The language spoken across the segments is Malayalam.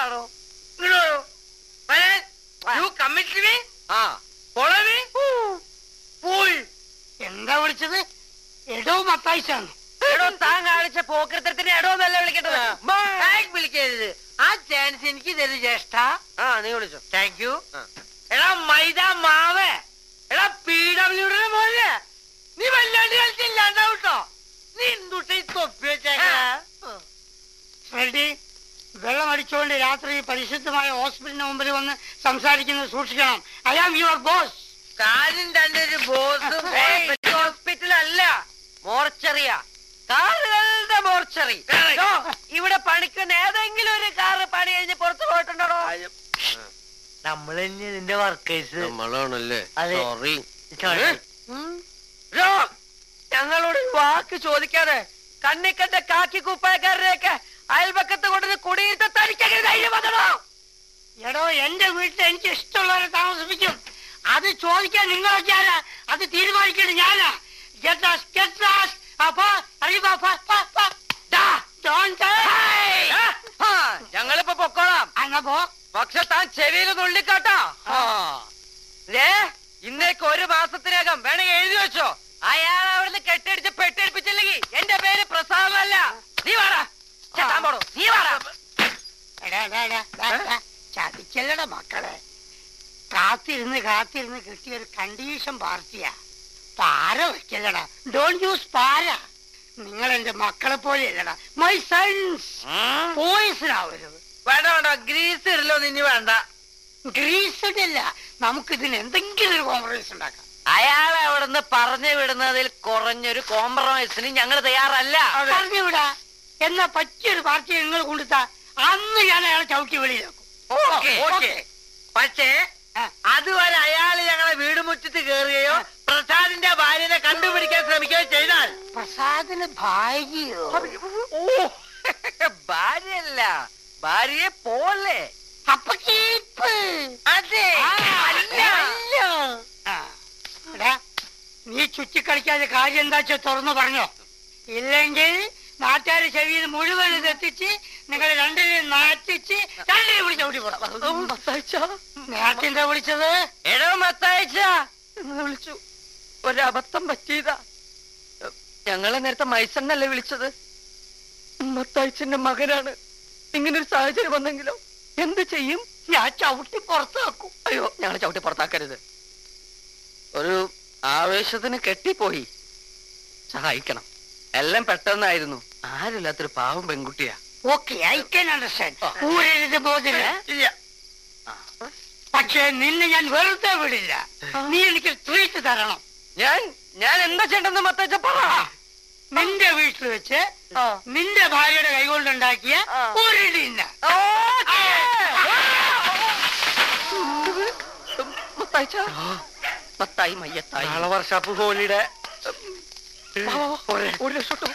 ആളാണോ? എന്താ വിളിച്ചത്? എടോ മത്തായിച്ചാണ്. എടോ താൻ കാണിച്ച പോക്കൃത്തത്തിന് എടോ എന്നല്ല വിളിക്കേണ്ടത്, വിളിക്കരുത്. ആ ചാൻസ് എനിക്ക് തരും ജ്യേഷ്ഠ. നീ വിളിച്ചോ. Thank you. എടാ മൈദ മാവ്, എടാ PW പോലെ നീ വല്ലാണ്ട് കളിച്ചില്ലാണ്ടാവട്ടോ. നീ എന്തുട്ടേ തൊപ്പി വെച്ചേക്കാ? വെള്ളം അടിച്ചുകൊണ്ട് രാത്രി പരിശുദ്ധമായ ഹോസ്പിറ്റലിന് മുമ്പിൽ വന്ന് സംസാരിക്കുന്നത് സൂക്ഷിക്കണം. I am your boss. കാര്യം തന്റെ ഒരു ബോസ് ഹോസ്പിറ്റലല്ല, മോർച്ചറിയാ. കാറുകളുടെ മോർച്ചറി. ഇവിടെ പണിക്കുന്ന ഏതെങ്കിലും ഒരു കാറ് പണി കഴിഞ്ഞ് പുറത്തു പോയിട്ടുണ്ടോ? നമ്മൾ തന്നെ ഇതിന്റെ വർക്കേഴ്സ്. നമ്മളാണല്ലേ? ഞങ്ങളോട് വാക്ക് ചോദിക്കാതെ കണ്ണിക്കണ്ട കാക്കി കുപ്പായക്കാരനെയൊക്കെ അയൽപക്കത്ത് കൊണ്ടത് കുടിയിരുത്ത തനിക്കങ്ങനെ ധൈര്യം വന്നോ? എടോ എന്റെ വീട്ടിൽ എനിക്ക് ഇഷ്ടമുള്ളവരെ താമസിപ്പിക്കും. അത് ചോദിക്കാൻ നിങ്ങളൊക്കെ ആരാ? അത് തീരുമാനിക്കേണ്ടത് ഞാനാ. ഞങ്ങളിപ്പോ പൊക്കോളാം. അങ്ങപ്പോ പക്ഷെ താൻ ചെവിയിൽ നുള്ളിക്കാട്ടോ. ഇന്നേക്ക് 1 മാസത്തിനകം വേണമെങ്കിൽ എഴുതി വെച്ചോ. അയാൾ അവിടുന്ന് കെട്ടടിച്ച് പെട്ടടിപ്പിച്ചില്ലെങ്കിൽ എന്റെ പേര് പ്രസാദമല്ല. നീ വാടാ, പോടോ, നീ വാടാ. ചതിച്ചല്ലട മക്കളെ. കാത്തിരുന്ന് കിട്ടിയൊരു കണ്ടീഷൻ പാർട്ടിയാ. പാര വെക്കല്ലടാ. ഡോണ്ട് യൂസ് പാര. നിങ്ങൾ എന്റെ മക്കളെ പോലെയല്ലടാ. My sons. പോയിസൺ ആവരുത്. വേണ്ട വേണ്ട, ഗ്രീസ് ഇടലോ നിന്നി വേണ്ട. ഗ്രീസ് ഇടില്ല. നമുക്കിതിന് എന്തെങ്കിലും ഒരു കോംപ്രമൈസ് ഉണ്ടാക്കാം. അയാളെ അവിടുന്ന് പറഞ്ഞു വിടുന്നതിൽ കുറഞ്ഞൊരു കോംപ്രമൈസിന് ഞങ്ങൾ തയ്യാറല്ല. പറഞ്ഞു വിടാ. എന്നാ പറ്റിയൊരു പാർട്ടി നിങ്ങൾ കൊണ്ടുത്താ അന്ന് ഞാൻ അയാളെ ചവിട്ടി വെളിയിലാക്കും. പക്ഷേ അതുവരെ അയാൾ ഞങ്ങളെ വീട് മുറ്റത്ത് കയറുകയോ പ്രസാദിന്റെ ഭാര്യനെ കണ്ടുപിടിക്കാൻ ശ്രമിക്കുകയോ ചെയ്താൽ. പ്രസാദിന് ഭാര്യയോ? ഭാര്യയല്ല, ഭാര്യയെ പോലെ. അപ്പൊ കേപ്പ്. അതെ. നീ ചുറ്റിക്കളിക്കാതെ കാര്യം എന്താ വെച്ചാ തുറന്നു പറഞ്ഞോ. ഇല്ലെങ്കിൽ നാട്ടുകാരെ ചെവിയിൽ മുഴുവൻ ഇതെത്തിച്ച് നിങ്ങൾ രണ്ടിനെയും നാറ്റിച്ച് രണ്ടിനെ വിളിച്ച് ഓടി പോടാം. നേരത്തെ വിളിച്ചത്? എടോ മത്തായിച്ച വിളിച്ചു. ഒരബദ്ധം പറ്റിയതാ. ഞങ്ങളെ നേരത്തെ മൈസണ്ണല്ലേ വിളിച്ചത്. മത്തായിച്ചന്റെ മകനാണ്. ഇങ്ങനൊരു സാഹചര്യം വന്നെങ്കിലോ എന്ത് ചെയ്യും? ഞാൻ ചവിട്ടി പുറത്താക്കും. അയ്യോ, ഞങ്ങളെ ചവിട്ടി പുറത്താക്കരുത്. ഒരു ആവേശത്തിന് കെട്ടിപ്പോയി. സഹായിക്കണം. എല്ലാം പെട്ടെന്നായിരുന്നു. ആരില്ലാത്തൊരു പാവം പെൺകുട്ടിയാ. Okay, I can understand. ഊരരുത് ബോധില്ല. പക്ഷേ നിന്നെ ഞാൻ വെറുതെ വിടില്ല. നീ എനിക്ക് ട്രീറ്റ് തരണം. ഞാൻ എന്താ ചെയ്യണ്ടെന്ന് മത്തായിച്ച പറ. നിന്റെ വീട്ടിൽ വെച്ച് നിന്റെ ഭാര്യയുടെ കൈകൊണ്ടുണ്ടാക്കിയ ഒരു ഡിന്നർ. മത്തായി മയ്യത്തായി. നാളെ വർഷാപ്പ് ഹോളിയുടെ 1 ലക്ഷം.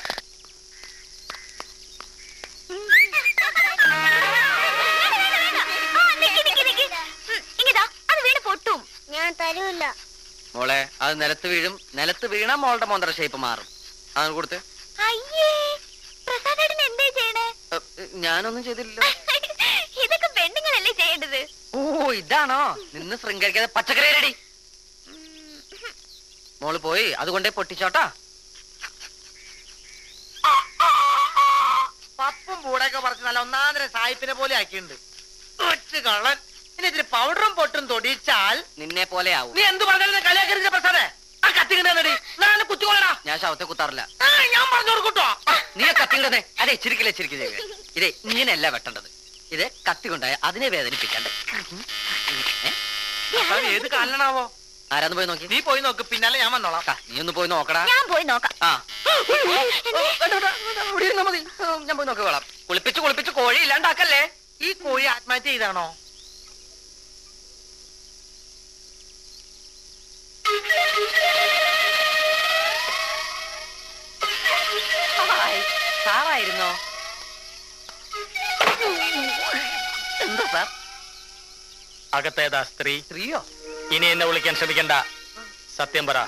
ഞാൻ തരൂല്ല മോളെ. അത് നിലത്ത് വീഴും. നിലത്ത് വീണ മോളുടെ മോന്തര ഷേപ്പ് മാറും. അത് കൊടുത്ത്. ഞാനൊന്നും ചെയ്തില്ലല്ലോ. ഇതൊക്കെ പെണ്ണുങ്ങളല്ലേ ചെയ്യേണ്ടത്. ഓ, ഇതാണോ? നിന്ന് ശൃംഗരിക്കാതെ പച്ചക്കറി റെഡി. മോള് പോയി അതുകൊണ്ടേ പൊട്ടിച്ചോട്ടാ. പപ്പും പൂടൊക്കെ പറിച്ച് നല്ല ഒന്നാന്തര സായിപ്പിനെ പോലെ ആക്കിയിട്ടുണ്ട്. ഒറ്റ കള്ളൻ. ഇനി ഇതിന് പൗഡറും പൊട്ടും തൊടിച്ചാൽ നിന്നെ പോലെ ആവും. നീ എന്ത് പറഞ്ഞാലും കളിയാക്കരുത് പ്രസാദേ. ആ കത്തിക്കണ്ടേ കുത്തിക്കോളാ. ഞാൻ ശവത്തെ കുത്താറില്ല. ഞാൻ പറഞ്ഞു കൊടുക്കൂട്ടോ. നീ കത്തിണ്ടേ? അതെ, ചിരിക്കില്ലേ. ഇതേ ഇങ്ങനെയല്ല വെട്ടേണ്ടത്. ഇത് കത്തി കൊണ്ടായ അതിനെ വേദനിപ്പിക്കണ്ടേ. ഏത് കാലനാവോ? ആരാന്ന് പോയി നോക്കി? നീ പോയി നോക്ക്, പിന്നാലെ ഞാൻ വന്നോളാം. നീ ഒന്ന് പോയി നോക്കടാ. ഞാൻ പോയി നോക്കാം. മതി, ഞാൻ പോയി നോക്കിക്കോളാം. കുളിപ്പിച്ച് കോഴി ഇല്ലാണ്ടാക്കല്ലേ. ഈ കോഴി ആത്മഹത്യ ചെയ്താണോ? സാറായിരുന്നോ? എന്താ സാർ? അകത്തേതാ സ്ത്രീ? സ്ത്രീയോ? ഇനി എന്നെ വിളിക്കാൻ ശ്രമിക്കണ്ട. സത്യം പറ,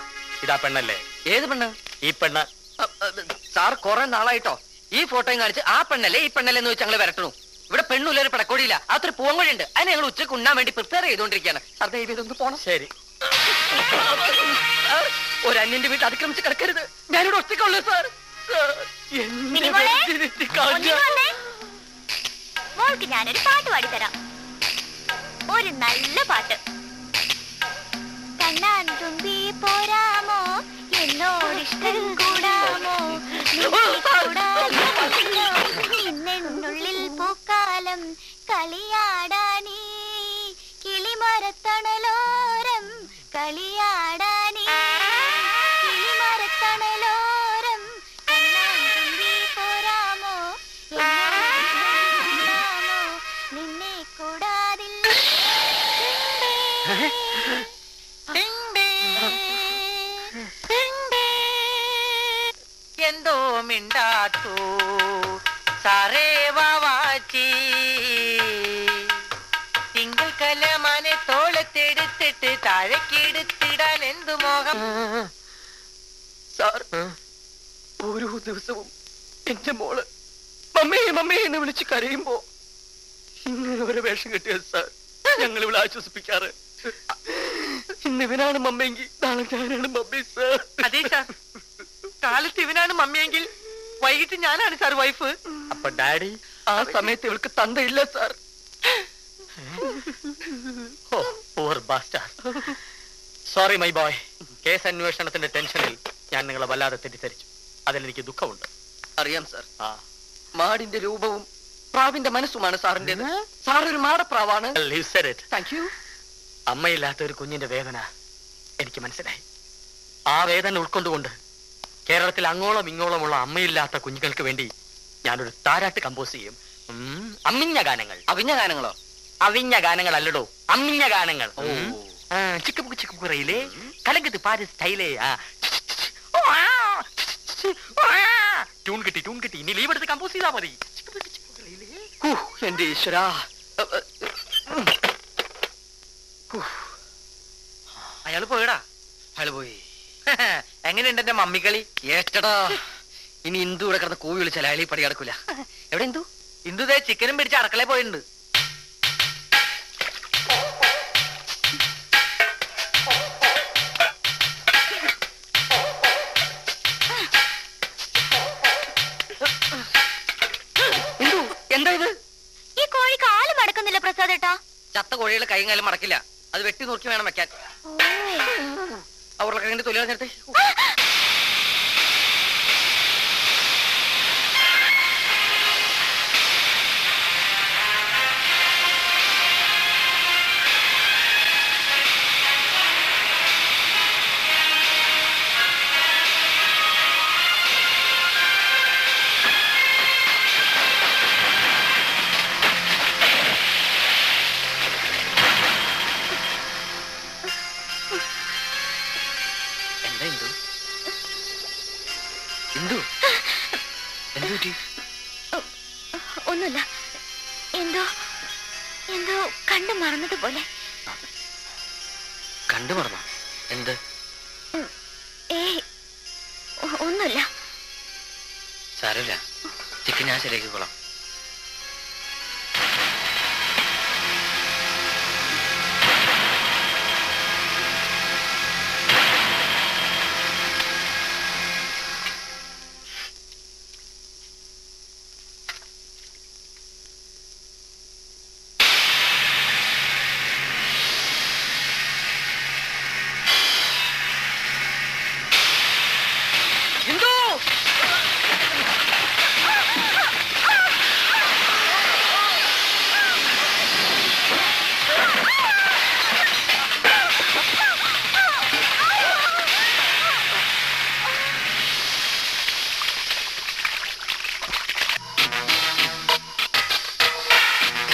ഇതാ പെണ്ണല്ലേ? ഏത് പെണ്ണ്? ഈ പെണ്ണ്. സാർ കുറെ നാളായിട്ടോ ഈ ഫോട്ടോയും കാണിച്ച് ആ പെണ്ണല്ലേ ഈ പെണ്ണല്ലേ എന്ന് വെച്ച് ഞങ്ങള് വരട്ടണു. ഇവിടെ പെണ്ണുള്ളൊരു പടക്കോടിയില്ല, അതൊരു പൂവങ്കോഴിയുണ്ട്. അതിനെ ഞങ്ങൾ ഉച്ചക്ക് ഉണ്ണാൻ വേണ്ടി പ്രിപ്പയർ ചെയ്തോണ്ടിരിക്കുകയാണ്. സാർ ദയവ് ഇതൊന്ന് പോണം. ശരി. ഒരു അന്യന്റെ വീട്ടിൽ അതിക്രമിച്ച് കിടക്കരുത്. ഞാനിവിടെ ഒറ്റക്കുള്ളൂ സാർ. മോൾക്ക് ഞാനൊരു പാട്ട് പാടിത്തരാം. ഒരു നല്ല പാട്ട്. കണ്ണാൻ തുമ്പി പോരാമോ, എന്നോടിഷ്ടം കൂടാമോ, നിന്നുള്ളിൽ പൂക്കാലം കളിയാടാനീ, കിളിമരത്തണലോരം കളിയാടാനീ, കിളിമരത്തണലോരം കണ്ണാൻ തുമ്പി പോരാമോ, നിന്നെ കൂടാതില്ല. എന്തോ മിണ്ടാത്തു സാറേ വാവാച്ചി, തിങ്കൾ കലമാനെ തോളത്തെടുത്തിട്ട് താഴേക്കെടുത്തിടാൻ എന്തു മോഹം. സാർ ഓരോ ദിവസവും എന്റെ മോള് മമ്മേ മമ്മേ എന്ന് വിളിച്ച് കരയുമ്പോ ഇങ്ങനെ ഒരു വേഷം കെട്ടിയത് സാർ ഞങ്ങൾ ഇവിടെ ആശ്വസിപ്പിക്കാറ്. ഇന്ന് ഇവനാണ് മമ്മയെങ്കിൽ നാളെ ഞാനാണ് മമ്മി സാർ. അതെ സാർ, കാലത്ത് ഇവനാണ് മമ്മിയെങ്കിൽ വൈകിട്ട് ഞാനാണ് സാർ വൈഫ്. അപ്പൊ ഡാഡി? ആ സമയത്ത് ഇവൾക്ക് തന്തയില്ല sir. Oh poor bastard. Sorry my boy. Case അന്വേഷണത്തിന്റെ ടെൻഷനിൽ ഞാൻ നിങ്ങളെ വല്ലാതെ തെറ്റിദ്ധരിച്ചു. അതിലെനിക്ക് ദുഃഖമുണ്ട്. അറിയാം സാർ. മാടിന്റെ രൂപവും പ്രാവിന്റെ മനസ്സുമാണ് സാറിന്റേത്. സാർ ഒരു മാടപ്രാവാണ്. Thank you. അമ്മയില്ലാത്ത ഒരു കുഞ്ഞിന്റെ വേദന എനിക്ക് മനസ്സിലായി. ആ വേദന ഉൾക്കൊണ്ടുകൊണ്ട് കേരളത്തിൽ അങ്ങോളം ഇങ്ങോളമുള്ള അമ്മയില്ലാത്ത കുഞ്ഞുങ്ങൾക്ക് വേണ്ടി ഞാനൊരു താരാട്ട് കമ്പോസ് ചെയ്യും. അമ്മിഞ്ഞ ഗാനങ്ങൾ. അവിഞ്ഞ ഗാനങ്ങളോ? അവിഞ്ഞ ഗാനങ്ങളല്ലടോ, അമ്മിഞ്ഞ ഗാനങ്ങൾ. ചിക്കുപുക്ക് ചിക്കുറയിലെ കലങ്കത്ത് പാര് സ്റ്റൈലേ. ട്യൂൺ കിട്ടി, ട്യൂൺ കിട്ടി. ഇനി ലീവ് എടുത്ത് കമ്പോസ് ചെയ്താൽ മതി. എന്റെ ഈശ്വരാ. അയാള് പോയടാ. അയാള് പോയി. എങ്ങനെയുണ്ട് എന്റെ മമ്മിക്കളി? ഏറ്റടാ. ഇനി ഇന്ദു ഇവിടെ കിടന്ന് കൂവി വിളിച്ചാൽ അയാൾ ഈ പടി കിടക്കൂല. എവിടെ ഇന്ദു? ഇന്ദു ദേ ചിക്കനും പിടിച്ച് അടക്കളയിൽ പോയിട്ടുണ്ട്. ഇന്ദു എന്താ ഇത്? ഈ കോഴി കാല് മടക്കുന്നില്ല പ്രസാദേട്ടാ. ചത്ത കോഴികൾ കൈയും കാലും മടക്കില്ല. അത് വെട്ടി നോക്കി വേണം വെക്കാൻ. അവരുടെ കൈ തൊലി നേരത്തെ ഒന്നുമില്ല. എന്തോ എന്തോ കണ്ടു മറന്നതുപോലെ. കണ്ടു മറന്നോ? എന്ത്? ഒന്നുമില്ല. സാരമില്ല, ചിക്കൻ ഞാൻ ശരിയാക്കിക്കോളാം.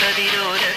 കതിരോല